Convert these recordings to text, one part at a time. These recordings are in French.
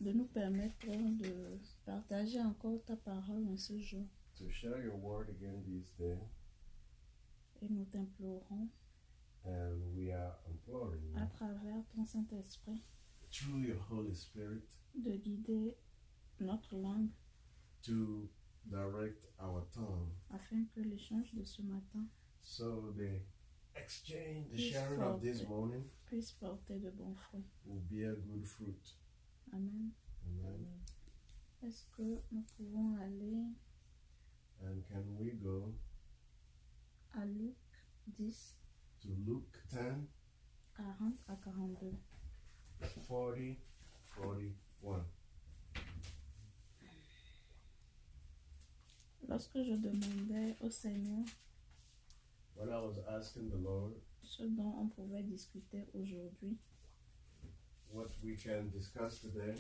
de nous permettre de partager encore ta parole en ce jour. To share your word again this day. Et nous t'implorons And we are imploring à you travers ton Saint-Esprit through your Holy Spirit de guider notre langue to direct our tongue. afin que l'échange de ce matin So the exchange, the Please sharing of this forte. morning puisse porter de bons fruits. will bear good fruit. Amen. Amen. Est-ce que nous pouvons aller And can we go à Luc 10, to Luke 10, 40 à 42? 40, 41. Lorsque je demandais au Seigneur When I was asking the Lord ce dont on pouvait discuter aujourd'hui, what we can discuss today,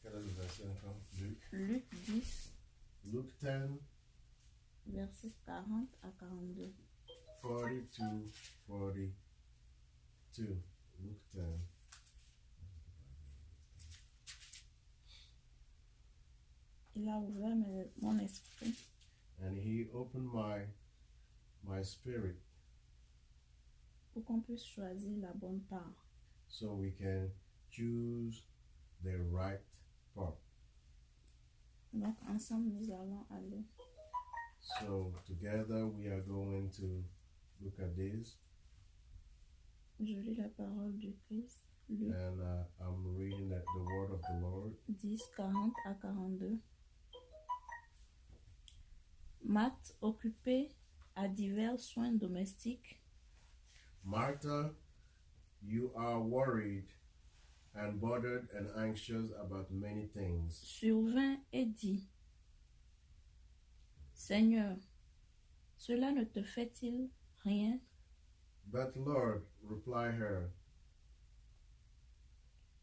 quel est le verset encore? Luc 10, Luke 10, versets 40 à 42. 42, 42. Luke 10. Il a ouvert mon esprit And he opened my spirit pour qu'on puisse choisir la bonne part. so we can choose the right part. Donc ensemble, nous allons aller So together we are going to look at this, Je lis la parole du Christ. Luc and I'm reading the word of the Lord. 10, 40 à 42. Marthe, occupée à divers soins domestiques, Martha, you are worried and bothered and anxious about many things. survint et dit: Seigneur, cela ne te fait-il rien But Lord, reply her,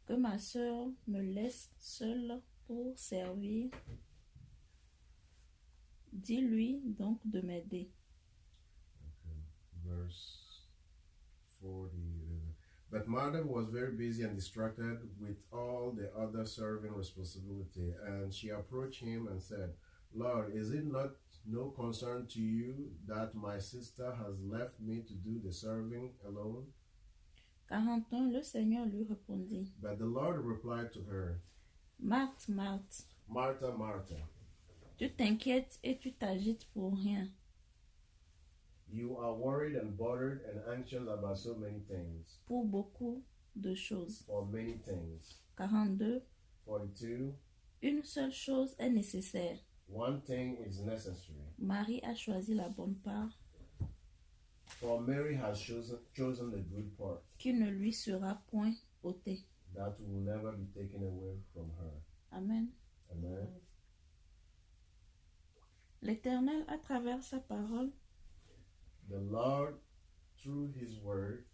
que ma sœur me laisse seule pour servir? Dis-lui donc de m'aider. verse 40. But Martha was very busy and distracted with all the other serving responsibility, and she approached him and said, Lord, is it not no concern to you that my sister has left me to do the serving alone? 41, le Seigneur lui répondit: But the Lord replied to her, Marthe, Marthe, Martha, Martha, tu t'inquiètes et tu t'agites pour rien. you are worried and bothered and anxious about so many things, Pour beaucoup de choses. for many things. 42, 42. une seule chose est nécessaire. One thing is necessary. Marie a choisi la bonne part For Mary has chosen the good part qui ne lui sera point ôtée. that will never be taken away from her. Amen. Amen. L'Éternel, à travers sa parole, The Lord, through His word,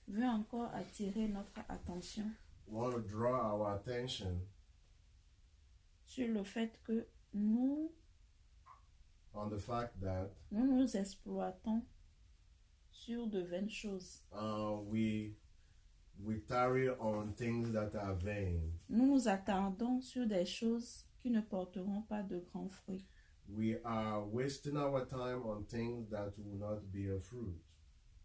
veut encore attirer notre attention want to draw our attention sur le fait que nous on the fact that nous exploitons sur de vaines choses. we tarry on things that are vain. Nous nous attardons sur des choses qui ne porteront pas de grands fruits. We are wasting our time on things that will not bear fruit.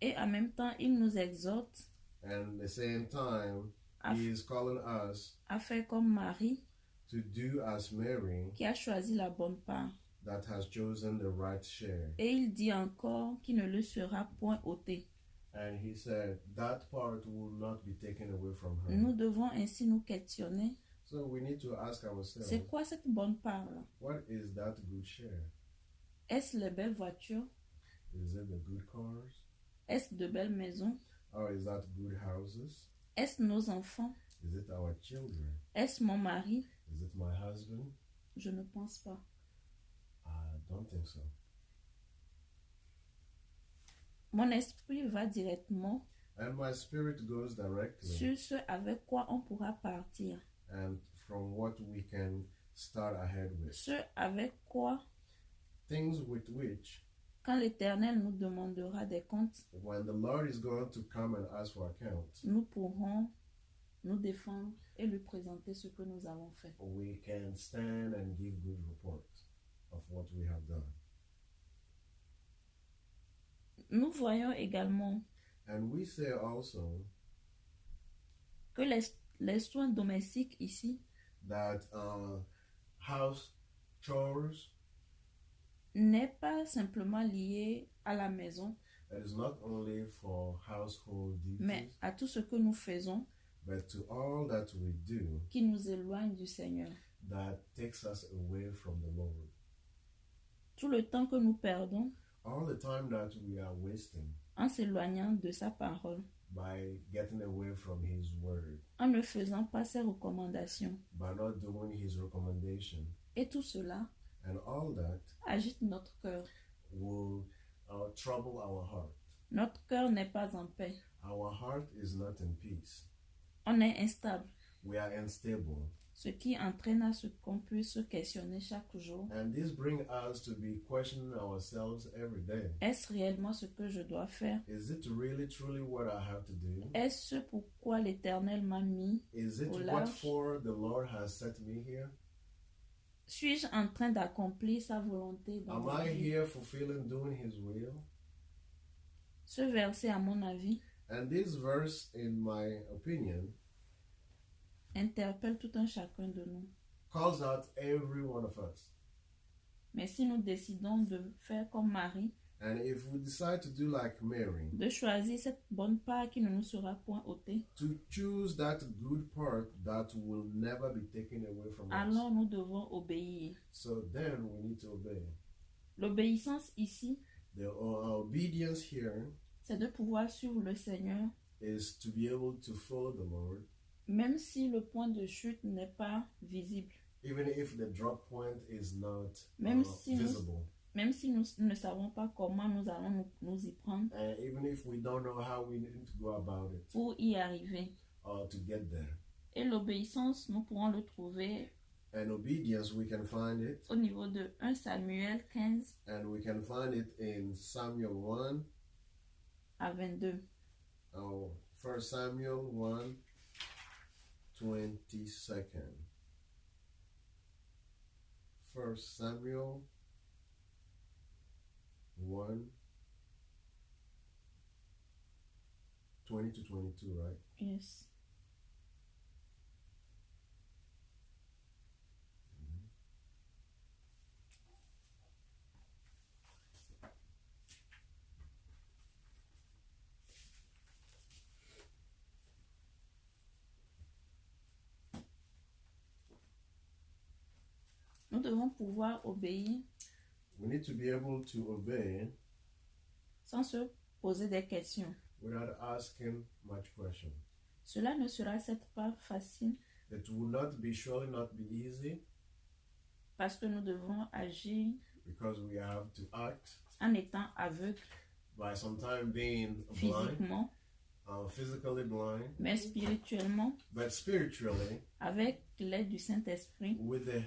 Et en même temps, il nous exhorte And at the same time, à, He is calling us à faire comme Marie to do as Mary, qui a choisi la bonne part. that has chosen the right share. Et il dit encore qu'il ne le sera point ôté. And He said that part will not be taken away from her. Nous devons ainsi nous questionner. So we need to ask ourselves, C'est quoi cette bonne part-là? what is that good share? Est-ce les belles voitures? Is it the good cars? Est-ce de belles maisons? Or is that good houses? Est-ce nos enfants? Is it our children? Est-ce mon mari? Is it my husband? Je ne pense pas. I don't think so. Mon esprit va directement And my spirit goes directly sur ce avec quoi on pourra partir. and from what we can start ahead with. Ce avec quoi, Things with which, quand l'Éternel nous demandera des comptes, when the Lord is going to come and ask for account, nous pourrons nous défendre et lui présenter ce que nous avons fait. we can stand and give good report of what we have done. Nous voyons également And we say also que les soins domestiques ici that house chores n'est pas simplement lié à la maison, that is not only for household mais duties, à tout ce que nous faisons but to all that we do qui nous éloigne du Seigneur. that takes us away from the Lord. Tout le temps que nous perdons All the time that we are wasting en s'éloignant de sa parole, by getting away from His Word, en ne faisant pas ses recommandations. by not doing His recommendation, Et tout cela and all that agite notre cœur. will trouble our heart. Notre cœur n'est pas en paix. Our heart is not in peace. On est instable, We are unstable. ce qui entraîne à ce qu'on puisse se questionner chaque jour. And this brings us to be questioning ourselves every day. Est-ce réellement ce que je dois faire? Is it really, truly what I have to do? Est-ce pourquoi l'Éternel m'a mis? Is it au what large? for the Lord has set me here? Suis-je en train d'accomplir sa volonté dans Am ma I vie? here fulfilling, doing His will? Ce verset, à mon avis, And this verse, in my opinion, interpelle tout un chacun de nous. calls out every one of us. Mais si nous décidons de faire comme Marie, And if we decide to do like Mary, de choisir cette bonne part qui ne nous sera point ôtée, to choose that good part that will never be taken away from us, alors nous devons obéir. so then we need to obey. L'obéissance ici, The obedience here c'est de pouvoir suivre le Seigneur, is to be able to follow the Lord, même si le point de chute n'est pas visible, even if the drop point is not Même si nous- visible, même si nous ne savons pas comment nous allons nous y prendre and even if we don't know how we need to go about it pour y arriver. to get there. Et l'obéissance, nous pourrons le trouver And obedience, we can find it, au niveau de 1 Samuel 15 and we can find it in Samuel 1, à 22. 1 Samuel 1, 22nd. 1 Samuel 1, 20 to 22, right? Yes. Nous devons pouvoir obéir We need to be able to obey sans se poser des questions. without asking much question. Cela ne sera certes pas facile It will not be, surely not be easy, parce que nous devons agir because we have to act en étant aveugles by sometimes being blind, physiquement, physically blind, mais spirituellement, but spiritually, avec l'aide du Saint-Esprit, with the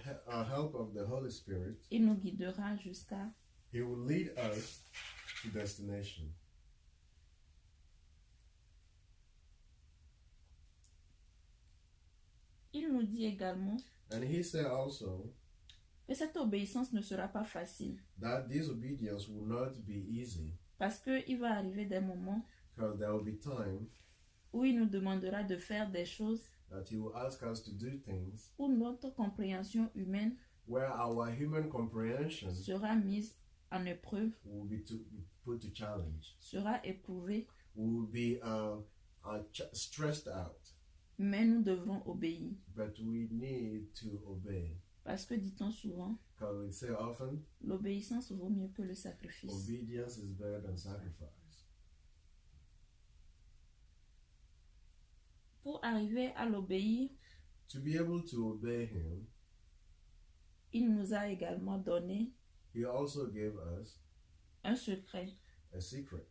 help of the Holy Spirit, il nous guidera jusqu'à He will lead us to destination. Il nous dit également And He said also que cette obéissance ne sera pas facile that this obedience will not be easy, parce qu'il va arriver des moments because there will be time où il nous demandera de faire des choses that He will ask us to do things où notre compréhension humaine where our human comprehension sera mise en épreuve, will be put to challenge, sera éprouvée, will be stressed out. mais nous devrons obéir. But we need to obey, Parce que, dit-on souvent, because we say often, l'obéissance vaut mieux que le sacrifice. obedience is better than sacrifice. Pour arriver à l'obéir, To be able to obey Him, il nous a également donné He also gave us un secret. a secret.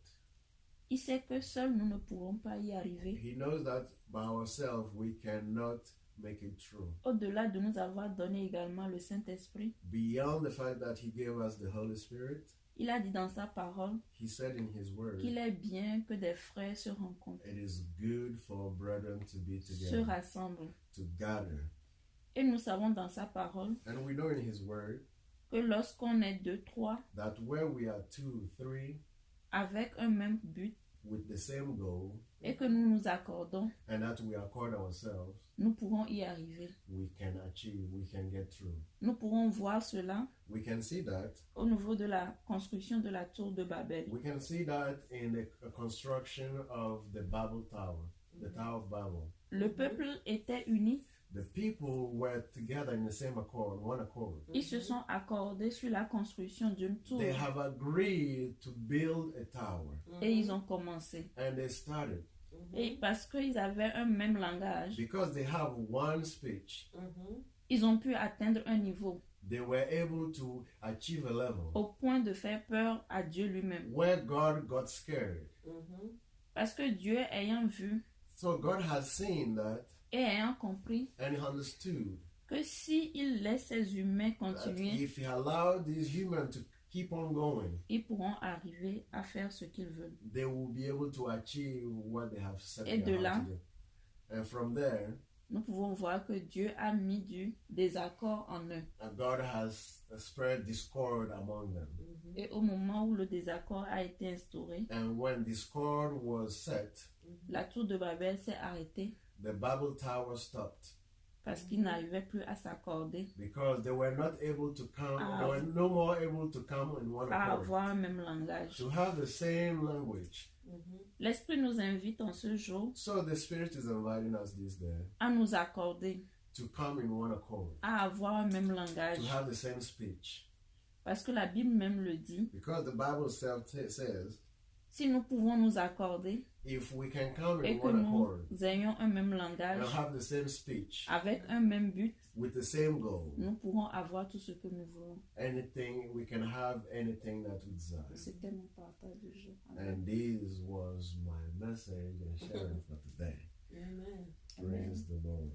Il sait que seuls nous ne pourrons pas y arriver, He knows that by ourselves we cannot make it true. au-delà de nous avoir donné également le Saint-Esprit. Beyond the fact that He gave us the Holy Spirit, Il a dit dans sa parole He said in his word, qu'il est bien que des frères se rencontrent, it is good for brethren to be se together, rassemblent. to gather. Et nous savons dans sa parole And we know in his word que lorsqu'on est deux, trois, that where we are 2, 3, avec un même but, with the same goal, et que nous nous accordons, and that we accord ourselves, nous pourrons y arriver. we can achieve, we can get through. Nous pourrons voir cela We can see that. au niveau de la construction de la tour de Babel. We can see that in the construction of the Babel Tower, the Tower of Babel. Le peuple était uni. The people were together in the same accord, one accord. Ils se sont accordés sur la construction d'une tour They have agreed to build a tower, et ils ont commencé. and they started Et parce qu'ils avaient un même langage, because they have one speech. ils ont pu atteindre un niveau They were able to achieve a level au point de faire peur à Dieu lui-même. where God got scared. Parce que Dieu ayant vu So God has seen that et ayant compris and understood que s'il laisse ces humains that continuer, if He allowed these humans to keep on going, ils pourront arriver à faire ce qu'ils veulent. they will be able to achieve what they have set Et de their là, heart to do. And from there, nous pouvons voir que Dieu a mis du désaccord en eux. God has spread discord among them. Et au moment où le désaccord a été instauré, And when discord was set, la tour de Babel s'est arrêtée the Babel Tower stopped parce qu'ils n'arrivaient plus à s'accorder, because they were not able to come, they were no more able to come in one à accord, avoir un même langage. to have the same language. L'Esprit nous invite en ce jour So the Spirit is inviting us this day à nous accorder, to come in one accord, à avoir un même langage. to have the same speech. Parce que la Bible même le dit, Because the Bible itself says, si nous pouvons nous accorder if we can come et in que one accord nous ayons un même langage, and have the same speech avec un même but, with the same goal, nous pourrons avoir tout ce que nous voulons. we can have anything that we desire. C'était mon partage du jour. And this was my message and sharing for today. Amen. Praise the Lord.